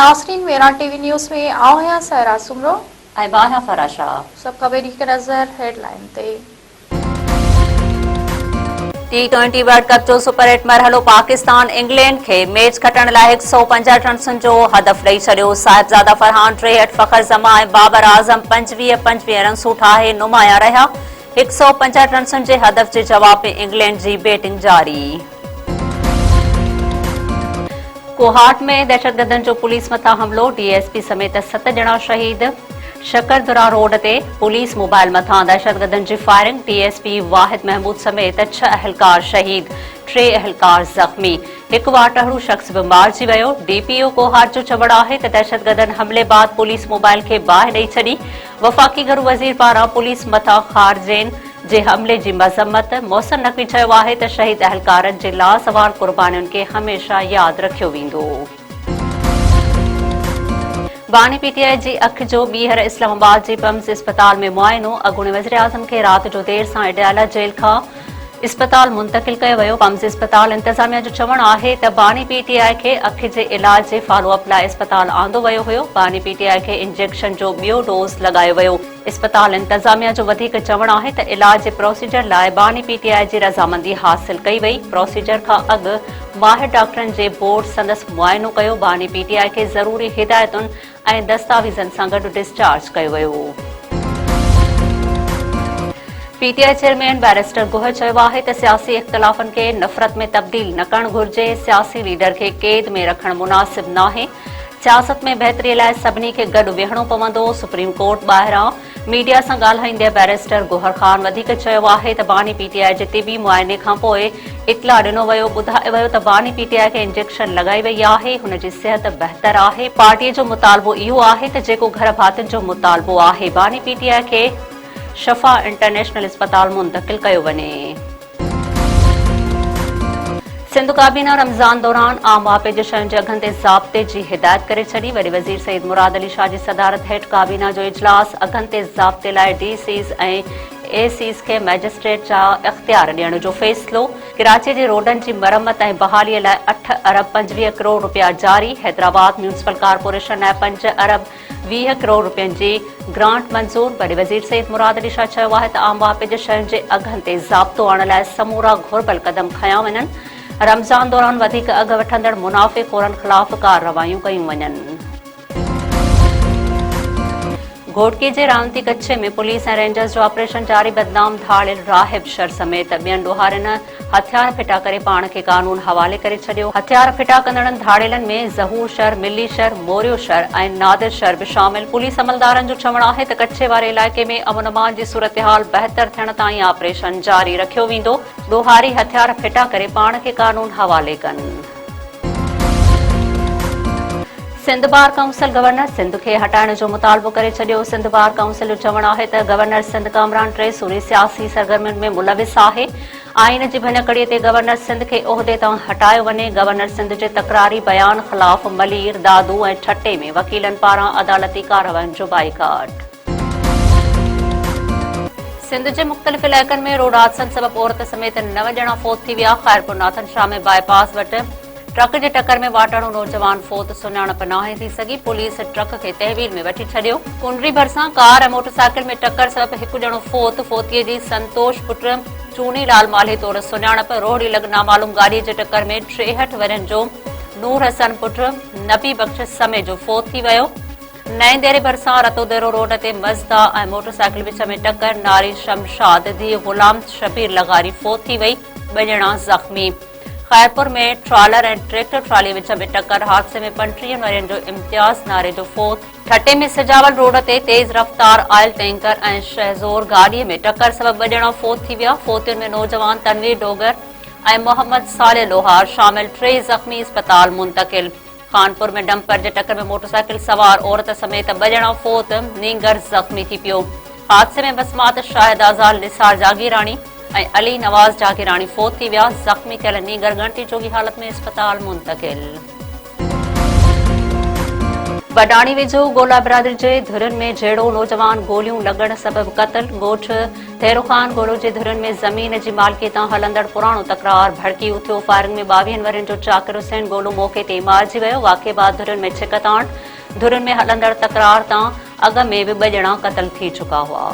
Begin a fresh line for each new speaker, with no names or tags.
नाज़रीन मेरा TV news में आओ हैं सहरा सुमरो
ऐबाना फराशा
सब खबरी के नजर हेडलाइन ते
T20 वर्ल्ड कप जो सुपर 8 मरहलो पाकिस्तान इंग्लैंड के मैच खटण लाइ 150 रन्सुनि जो हदफ़ ॾेई छॾियो। साहिबज़ादा फरहान 63, फ़खर जमा ऐं बाबर आज़म 25 रन्सूं ठाहे नुमाया रहिया। 165 रन्सुनि जे हदफ़ जे जवाब में इंग्लैंड जी बैटिंग जारी। कोहाट में दहशतगर्दनि जो पुलिस मथां हमलो, DSP समेत 7 ॼणा शहीद। शकरदुरा रोड ते पुलिस मोबाइल मथां दहशतगर्दनि जी फायरिंग, DSP वाहिद महमूद समेत 6 अहलकार शहीद, 3 अहलकार ज़ख़्मी। हिकु वाटहड़ू शख़्स बि मारिजी वियो। DPO कोहाट जो चवणु आहे त दहशतगर्दनि हमले बाद पुलिस मोबाइल खे बाहि ॾेई छॾी। वफ़ाक़ी घरू वज़ीर पारां पुलिस मथां ख़ारजनि जे हमले जी मज़म्मत। मोहसिन नक़वी चयो आहे त शहीद अहलकारनि जे लासवार क़ुर्बानियुनि खे हमेशा यादि रखियो वेंदो। बानी PTI जी अखि जो ॿीहर इस्लामाबाद जी पम्स इस्पताल में मुआइनो। अॻूणे वज़ीर आज़म खे राति जो देर सां अडयाला जेल खां इस्पताल मुंतक़िल कयो वियो। पम्स इस्पताल इंतज़ामिया जो चवणु आहे त बानी PTI खे अखि जे इलाज जे फॉलोअप लाइ इस्पताल आंदो वियो हुयो। बानी PTI खे इंजेक्शन जो ॿियो डोज़ लॻायो वियो। इस्पताल इंतज़ामिया जो वधीक चवणु आहे त इलाज जे प्रोसीजर लाइ बानी PTI जी रज़ामंदी हासिल कई वई। प्रोसीजर खां अॻु माहिर डॉक्टरनि जे बोर्ड संदसि मुआइनो कयो। बानी PTI खे ज़रूरी हिदायतुनि ऐं दस्तावेज़नि सां गॾु डिस्चार्ज कयो वियो। PTI चेयरमैन बैरिस्टर गोहर चयो आहे त सियासी इख़्तिलाफ़नि खे नफ़रत में तब्दील न करणु घुरिजे। सियासी लीडर खे क़ैद में रखणु मुनासिब नाहे। सियासत में बहितरीअ लाइ सभिनी खे गॾु विहणो पवंदो। सुप्रीम कोर्ट ॿाहिरां मीडिया सां ॻाल्हाईंदे बैरिस्टर गोहर ख़ान वधीक चयो आहे त बानी PTI जे तिबी मुआइने खां पोइ इतला ॾिनो वियो। ॿुधायो वियो त बानी PTI खे इंजेक्शन लॻाई वई आहे। हुन जी सिहत बहितर आहे। पार्टीअ जो मुतालबो इहो आहे त जेको घर भातियुनि जो मुतालबो आहे, बानी PTI खे शफ़ा इंटरनेशनल इस्पताल मुंतक़िल कयो वञे। सिंध काबीना रमज़ान दौरान आम वापे जे शयुनि जे अघनि ते ज़ाब्ते जी हिदायत करे छॾी। वॾे वज़ीर सईद मुराद अली शाह जी सदारत हेठि काबीना जो इजलास। अघनि ते ज़ाब्ते लाइ DCs ऐं ACs खे मैजिस्ट्रेट जा इख़्तियार ॾियण जो फ़ैसिलो। कराची जे रोडनि जी मरम्मत ऐं बहालीअ लाइ 8 अरब 25 करोड़ रुपया जारी। हैदराबाद म्यूनिसिपल कारपोरेशन लाइ 5 अरब 20 करोड़ रुपयनि जी ग्रांट मंज़ूर। वॾे वज़ीर सईद मुराद अली शाह चयो आहे त आम वापे जे शयुनि जे अघनि ते ज़ाब्तो आणण लाइ समूरा घुर्बल क़दम खंया वञनि। रमज़ान दौरान वधीक अघ वठंदड़ मुनाफ़िक़ोरनि ख़िलाफ़ कार्रवायूं कयूं वञनि। घोटकी जे रावंती कच्छे में पुलिस ऐं रेंजर्स जो ऑपरेशन जारी। बदनाम धाड़ियल राहिब शर समेत ॿियनि ॾोहारियुनि हथियार फिटा करे पाण खे कानून हवाले करे छॾियो। हथियार फिटा कंदड़नि धाड़ियलनि में ज़हूर शर, मिली शर, मोरियो शर ऐं नादिर शर बि शामिल। पुलिस अमलदारनि जो चवणु आहे त कच्छे वारे इलाइक़े में अमन अमान जी सूरतहाल बहितर थियण ताईं ऑपरेशन जारी रखियो वेंदो। ॾोहारी हथियार फिटा करे पाण खे कानून हवाले कनि। Sindh bar council governor Sindh खे हटाइण जो मुतालबो करे छॾियो। सिंध बार काउंसिल जो चवणु आहे त गवर्नर सिंध कामरान 3 सूरी सियासी सरगर्मियुनि में मुलविस आहे। आइन जी भञकड़ीअ ते गवर्नर सिंध खे उहिदे तां हटायो वञे। गवर्नर सिंध जे तकरारी बयान ख़िलाफ़ मलीर, दादू ऐं ठटे में वकीलनि पारां अदालती कार्रवाइयुनि जो बाइकाट। सिंध जे मुख़्तलिफ़ इलाइक़नि में रोड हादसनि सबबि औरत समेत 9 ॼणा फ़ौत थी विया। ख़ैरपुर नाथन शाह में बाईपास वटि ट्रक जे टक्कर में वाटड़ो नौजवान फ़ौत, सुञाणप नाहे थी सघी। पुलिस ट्रक खे तहवील में वठी छॾियो। कुंडरी भरिसां कार ऐं मोटरसाइकिल में टक्कर सबबि हिकु ॼणो फ़ौत। फ़ौतीअ जी संतोष पुट चूनी लाल माले तौरु सुञाणप। रोहड़ी लॻ नामालूम गाॾीअ जे टक्कर में 63 वरनि जो नूर हसन पुट नबी बख़्श समय जो फ़ौत थी वियो। नएं देरे भरिसां रतोदेरो रोड ते मज़दा ऐं मोटरसाइकिल विच में टक्कर। नारी शमशाद धीअ ग़ुलाम शबीर लगारी फ़ौत थी वई, 2 ॼणा ज़ख़्मी। ख़ैरपुर में ट्रालर ऐं ट्रैक्टर ट्राली विच में टक्कर। हादसे में 35 वरनि जो इम्तियाज़ नारे जो फ़ौत। ठटे में सिजावल रोड ते तेज़ रफ़्तार ऑयल टैंकर ऐं शहज़ोर गाॾीअ में टक्कर सबबि 2 ॼणा फ़ौत थी विया। फ़ौतियुनि में नौजवान तनवीर डोगर ऐं मोहम्मद साले लोहार शामिल। 3 ज़ख़्मी इस्पताल मुंतक़िल। कानपुर में डंपर जे टक्कर में मोटरसाइकिल सवार औरत समेत 2 ॼणा फ़ौत, नींगर ज़ख़्मी थी पियो। हादसे में बसमात शाहिद आज़ाद निसार जागीराणी ऐं अली नवाज़ जागीराणी फ़ौत थी विया। ज़ख़्मी थियल नींगर गणती जोगी हालत में इस्पताल मुंतक़िल। वडाणी वेझो गोला बिरादरी जे धुरन में जहिड़ो नौजवान गोलियूं लॻण सबबि क़तल। ॻोठ थेरो ख़ान गोड़ो जे धुरन में ज़मीन जी मालिकी तां हलंदड़ पुराणो तकरार भड़की उथियो। फायरिंग में 22 वरनि जो चाकिर हुसैन गोलो मौक़े ते मारिजी वियो। वाक़े बाद धुरन में छिकताण। धुरन में हलंदड़ तकरार तां अॻ में बि 2 ॼणा क़तल थी चुका हुआ।